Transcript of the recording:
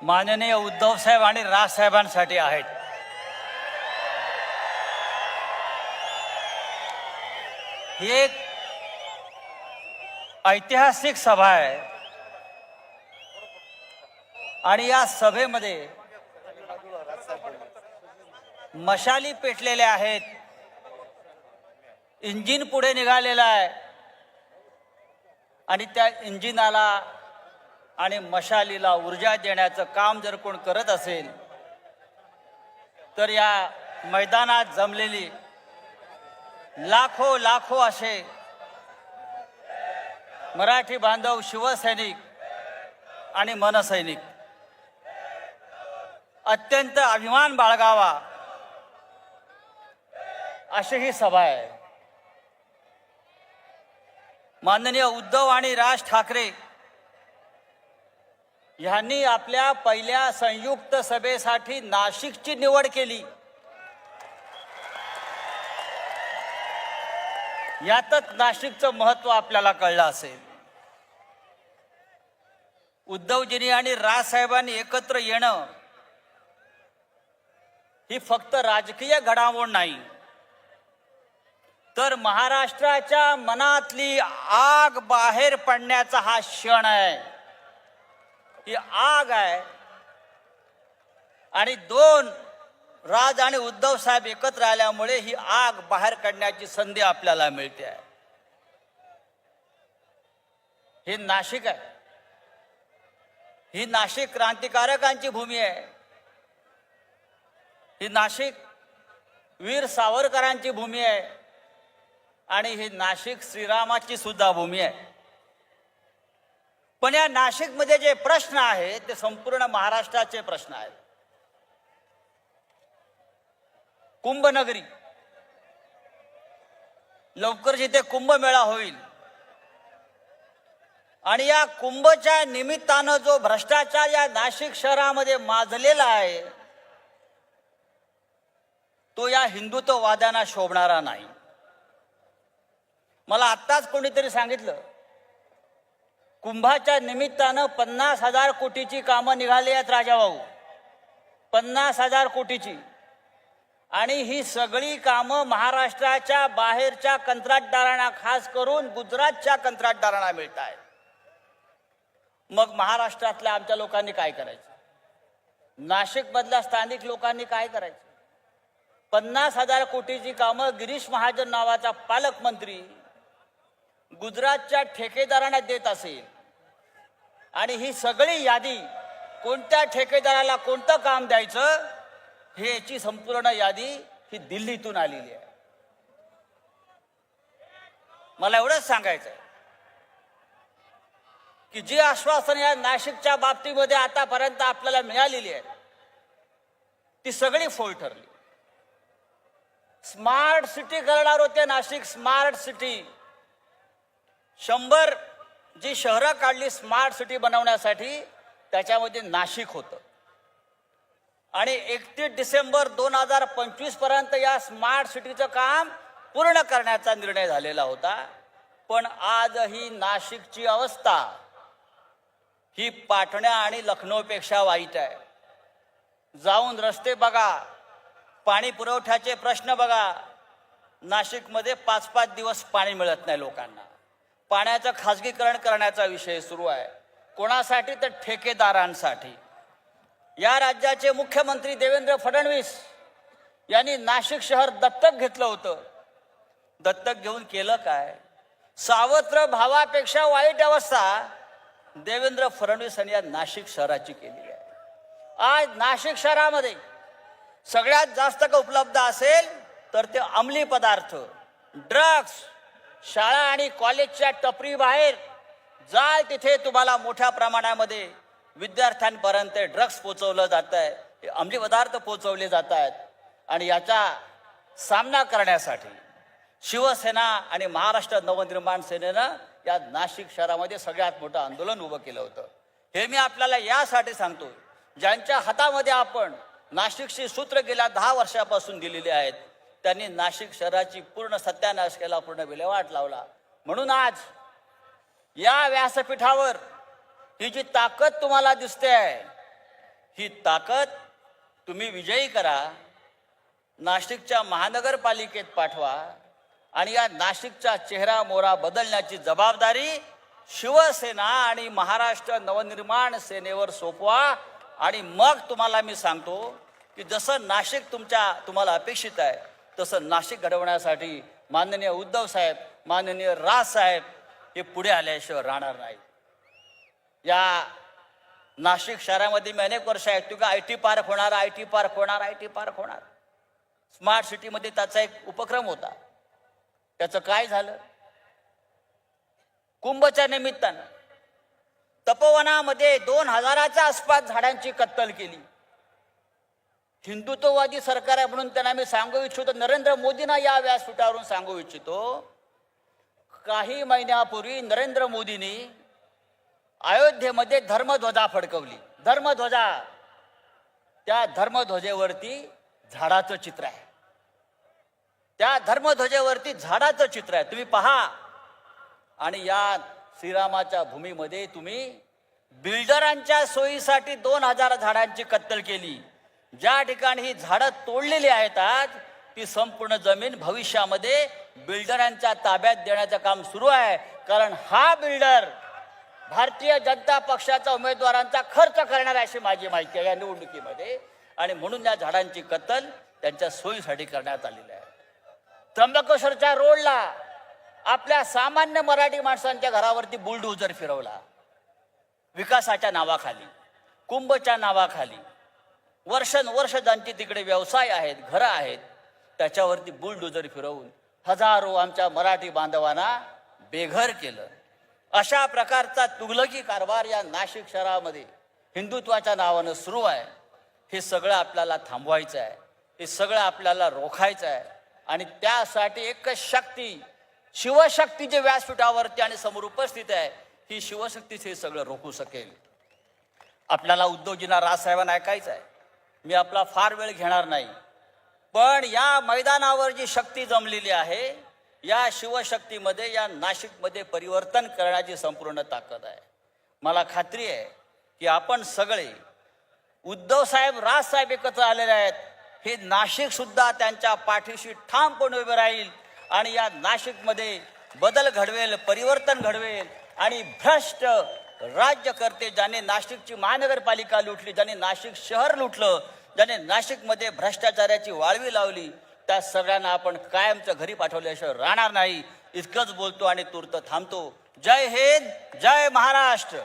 माननीय उद्धव साहेब आणि राज साहेबांसाठी आहेत. ही एक ऐतिहासिक सभा आहे आणि या सभेमध्ये मशाली पेटलेल्या आहेत. इंजिन पुढे निघालेलं आहे आणि त्या इंजिनाला आणि मशालीला ऊर्जा देण्याचं काम जर कोण करत असेल तर या मैदानात जमलेली लाखो लाखो असे मराठी बांधव, शिवसैनिक आणि मनसैनिक अत्यंत अभिमान बाळगावा अशी ही सभा आहे. माननीय उद्धव आणि राज ठाकरे यांनी आपल्या पहिल्या संयुक्त सभेसाठी नाशिकची निवड केली. यातच नाशिकचं महत्त्व आपल्याला कळलं असेल. उद्धवजींनी आणि राजसाहेबांनी एकत्र येणं ही फक्त राजकीय घडामोड नाही, तर महाराष्ट्राच्या मनातली आग बाहेर पडण्याचा हा क्षण आहे. ही आग आहे आणि दोन राज आणि उद्धव साहेब एकत्र आल्यामुळे ही आग बाहेर काढण्याची संधी आपल्याला मिळते आहे. हे नाशिक आहे. ही नाशिक क्रांतिकारकांची भूमी आहे. ही नाशिक वीर सावरकरांची भूमी आहे आणि ही नाशिक श्रीरामाची सुद्धा भूमी आहे. पण या नाशिकमध्ये जे प्रश्न आहेत ते संपूर्ण महाराष्ट्राचे प्रश्न आहेत. कुंभनगरी, लवकर जिथे कुंभमेळा होईल आणि या कुंभच्या निमित्तानं जो भ्रष्टाचार या नाशिक शहरामध्ये माजलेला आहे तो या हिंदुत्ववाद्यांना शोभणारा नाही. मला आत्ताच कोणीतरी सांगितलं, कुंभाच्या निमित्तानं 50,000 कोटीची कामं निघाली आहेत राजाभाऊ, 50,000 कोटीची. आणि ही सगळी कामं महाराष्ट्राच्या बाहेरच्या कंत्राटदारांना, खास करून गुजरातच्या कंत्राटदारांना मिळत आहेत. मग महाराष्ट्रातल्या आमच्या लोकांनी काय करायचं? नाशिकमधल्या स्थानिक लोकांनी काय करायचं? 50,000 कोटीची कामं गिरीश महाजन नावाचा पालकमंत्री गुजरातच्या ठेकेदारांना देत असेल आणि ही सगळी यादी कोणत्या ठेकेदाराला कोणतं काम द्यायचं हे याची संपूर्ण यादी ही दिल्लीतून आलेली आहे. मला एवढंच सांगायचं आहे की जी आश्वासन या नाशिकच्या बाबतीमध्ये आतापर्यंत आपल्याला मिळालेली आहे ती सगळी फोल ठरली. स्मार्ट सिटी करणार होते नाशिक, स्मार्ट सिटी. 100 जी शहरं काढली स्मार्ट सिटी बनवण्यासाठी त्याच्यामध्ये नाशिक होतं आणि 31 डिसेंबर 2025 पर्यंत या स्मार्ट सिटीचं काम पूर्ण करण्याचा निर्णय झालेला होता. पण आजही नाशिकची अवस्था ही पाटणा आणि लखनौपेक्षा वाईट आहे. जाऊन रस्ते बघा, पाणी पुरवठ्याचे प्रश्न बघा. नाशिकमध्ये 5-5 दिवस पाणी मिळत नाही लोकांना. पाण्याचं खाजगीकरण करण्याचा विषय सुरू आहे. कोणासाठी? तर ठेकेदारांसाठी. या राज्याचे मुख्यमंत्री देवेंद्र फडणवीस यांनी नाशिक शहर दत्तक घेतलं होतं. दत्तक घेऊन केलं काय? सावत्र भावापेक्षा वाईट अवस्था देवेंद्र फडणवीस यांनी या नाशिक शहराची केली आहे. आज नाशिक शहरामध्ये सगळ्यात जास्त का उपलब्ध असेल तर ते अंमली पदार्थ, ड्रग्ज. शाळा आणि कॉलेजच्या टपरी बाहेर जाल तिथे तुम्हाला मोठ्या प्रमाणामध्ये विद्यार्थ्यांपर्यंत ड्रग्ज पोचवलं जात आहे, अंमली पदार्थ पोचवले जात आहेत. आणि याचा सामना करण्यासाठी शिवसेना आणि महाराष्ट्र नवनिर्माण सेनेनं या नाशिक शहरामध्ये सगळ्यात मोठं आंदोलन उभं केलं होतं. हे मी आपल्याला यासाठी सांगतो, ज्यांच्या हातामध्ये आपण नाशिकची सूत्र गेल्या 10 वर्षापासून दिलेली आहेत त्यांनी नाशिक शहराची पूर्ण सत्यानाश केला, पूर्ण विल्हेवाट लावला. म्हणून आज या व्यासपीठावर ही जी ताकद तुम्हाला दिसते आहे ही ताकद तुम्ही विजयी करा, नाशिकच्या महानगरपालिकेत पाठवा आणि या नाशिकचा चेहरा मोहरा बदलण्याची जबाबदारी शिवसेना आणि महाराष्ट्र नवनिर्माण सेनेवर सोपवा. आणि मग तुम्हाला मी सांगतो की जसं नाशिक तुम्हाला अपेक्षित आहे तसं नाशिक घडवण्यासाठी माननीय उद्धव साहेब, माननीय राज साहेब हे पुढे आल्याशिवाय राहणार नाही. या नाशिक शहरामध्ये मी अनेक वर्ष ऐकतो का IT पार्क होणार, IT पार्क होणार, IT पार्क होणार. स्मार्ट सिटीमध्ये त्याचा एक उपक्रम होता. त्याचं काय झालं? कुंभच्या निमित्तानं तपोवनामध्ये 2000च्या आसपास झाडांची कत्तल केली. हिंदुत्ववादी सरकार आहे म्हणून त्यांना मी सांगू इच्छितो, नरेंद्र मोदींना या व्यासपीठावरून सांगू इच्छितो, काही महिन्यापूर्वी नरेंद्र मोदींनी अयोध्येमध्ये धर्मध्वजा फडकवली. धर्मध्वजा, त्या धर्मध्वजेवरती झाडाचं चित्र आहे. त्या धर्मध्वजेवरती झाडाचं चित्र आहे, तुम्ही पहा. आणि या श्रीरामाच्या भूमीमध्ये तुम्ही बिल्डरांच्या सोयीसाठी 2000 झाडांची कत्तल केली. ज्या ठिकाणी ही झाडं तोडलेली आहेत आज, ती संपूर्ण जमीन भविष्यामध्ये बिल्डरांच्या ताब्यात देण्याचं काम सुरू आहे. कारण हा बिल्डर भारतीय जनता पक्षाचा उमेदवारांचा खर्च करणार अशी माझी माहिती आहे या निवडणुकीमध्ये. आणि म्हणून या झाडांची कत्तल त्यांच्या सोयीसाठी करण्यात आलेली आहे. त्र्यंबकेश्वरच्या रोडला आपल्या सामान्य मराठी माणसांच्या घरावरती बुलडोझर फिरवला. विकासाच्या नावाखाली, कुंभच्या नावाखाली, वर्षानुवर्ष ज्यांचे तिकडे व्यवसाय आहेत, घरं आहेत, त्याच्यावरती बुलडोझर फिरवून हजारो आमच्या मराठी बांधवांना बेघर केलं. अशा प्रकारचा तुगलकी कारभार या नाशिक शहरामध्ये हिंदुत्वाच्या नावानं सुरू आहे. हे सगळं आपल्याला थांबवायचं आहे, हे सगळं आपल्याला रोखायचं आहे. आणि त्यासाठी एकच शक्ती, शिवशक्ती जे व्यासपीठावरती आणि समोर उपस्थित आहे, ही शिवशक्तीच हे सगळं रोखू शकेल. आपल्याला उद्धवजींना, राजसाहेबांना ऐकायचं आहे. मी आपला फार वेळ घेणार नाही, पण या मैदानावर जी शक्ती जमलेली आहे, या शिवशक्तीमध्ये या नाशिकमध्ये परिवर्तन करण्याची संपूर्ण ताकद आहे. मला खात्री आहे की आपण सगळे, उद्धव साहेब, राज साहेब एकत्र आलेले आहेत. हे नाशिक सुद्धा त्यांच्या पाठीशी ठामपणे उभे राहील आणि या नाशिकमध्ये बदल घडवेल, परिवर्तन घडवेल. आणि भ्रष्ट राज्यकर्ते, ज्याने नाशिकची महानगरपालिका लुटली, ज्याने नाशिक शहर लुटलं, ज्याने नाशिकमध्ये भ्रष्टाचाराची वाळवी लावली, त्या सगळ्यांना आपण कायमच्या घरी पाठवल्याशिवाय राहणार नाही. इतकंच बोलतो आणि तूर्त थांबतो. जय हिंद, जय महाराष्ट्र.